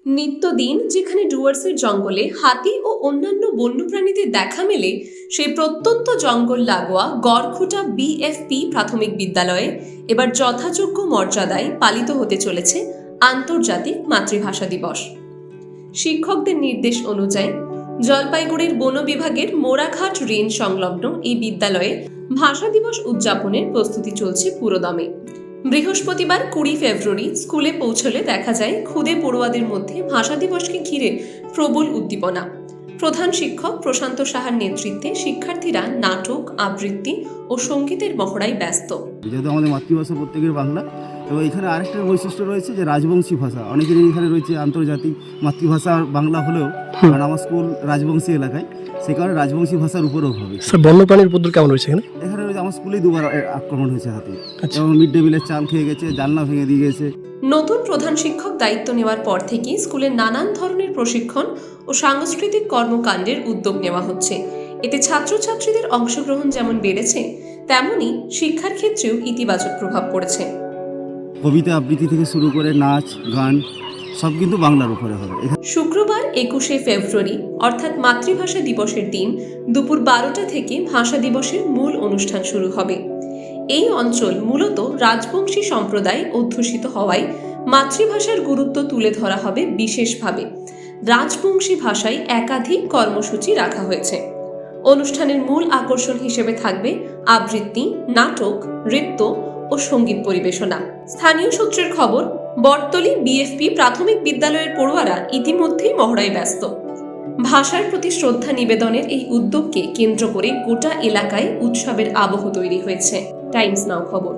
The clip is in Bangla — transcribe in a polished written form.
নিত্যদিন যেখানে ডুয়ার্সের জঙ্গলে হাতি ও অন্যান্য বন্যপ্রাণীদের দেখা মেলে, সেই প্রত্যন্ত জঙ্গল লাগোয়া গড়খুটা বিএফপি প্রাথমিক বিদ্যালয়ে এবার যথাযোগ্য মর্যাদায় পালিত হতে চলেছে আন্তর্জাতিক মাতৃভাষা দিবস। শিক্ষকদের নির্দেশ অনুযায়ী জলপাইগুড়ির বন বিভাগের মোড়াঘাট রেঞ্জ সংলগ্ন এই বিদ্যালয়ে ভাষা দিবস উদযাপনের প্রস্তুতি চলছে পুরোদমে। বৃহস্পতিবার 20 ফেব্রুয়ারি স্কুলে পৌঁছলে দেখা যায় খুদে পড়ুয়াদের মধ্যে ভাষা দিবসকে ঘিরে প্রবল উদ্দীপনা। প্রধান শিক্ষক প্রশান্ত সাহার নেতৃত্বে শিক্ষার্থীরা নাটক, আবৃত্তি ও সঙ্গীতের মহড়ায় ব্যস্ত। যেহেতু আমাদের মাতৃভাষা প্রত্যেকের বাংলা, এবং এখানে আরেকটা বৈশিষ্ট্য রয়েছে যে রাজবংশী ভাষা। অনেকেরই এখানে রয়েছে আন্তর্জাতিক মাতৃভাষা বাংলা হলেও, কারণ আমার স্কুল রাজবংশী এলাকায়, সে কারণে রাজবংশী ভাষার উপরেও হবে। স্যার, বন্যপ্রাণীর উপদ্রব কেমন রয়েছে এখানে? এখানে রয়েছে আমার স্কুলেই 2বার আক্রমণ হয়েছে হাতি, এবং মিড ডে মিলের চাল খেয়ে গেছে, জানলা ভেঙে দিয়ে গেছে। নতুন প্রধান শিক্ষক দায়িত্ব নেওয়ার পর থেকেই স্কুলে নানান ধরনের প্রশিক্ষণ ও সাংস্কৃতিক কর্মকাণ্ডের উদ্যোগ নেওয়া হচ্ছে। এতে ছাত্রছাত্রীদের অংশগ্রহণ যেমন বেড়েছে, তেমনি শিক্ষার ক্ষেত্রেও ইতিবাচক প্রভাব পড়েছে। কবিতা আবৃত্তি থেকে শুরু করে নাচ, গান সব কিন্তু বাংলার উপরে হবে। শুক্রবার 21 ফেব্রুয়ারি অর্থাৎ মাতৃভাষা দিবসের দিন দুপুর 12টা থেকে ভাষা দিবসের মূল অনুষ্ঠান শুরু হবে। এই অঞ্চল মূলত রাজবংশী সম্প্রদায় অধ্যুষিত হওয়ায় মাতৃভাষার গুরুত্ব তুলে ধরা হবে বিশেষভাবে। রাজবংশী ভাষায় একাধিক কর্মসূচি রাখা হয়েছে। অনুষ্ঠানের মূল আকর্ষণ হিসেবে থাকবে আবৃত্তি, নাটক, নৃত্য ও সঙ্গীত পরিবেশনা। স্থানীয় সূত্রের খবর, বটতলী বিএফপি প্রাথমিক বিদ্যালয়ের পড়ুয়ারা ইতিমধ্যেই মহড়ায় ব্যস্ত। ভাষার প্রতি শ্রদ্ধা নিবেদনের এই উদ্যোগকে কেন্দ্র করে গোটা এলাকায় উৎসবের আবহ তৈরি হয়েছে। টাইমস নাও খবর।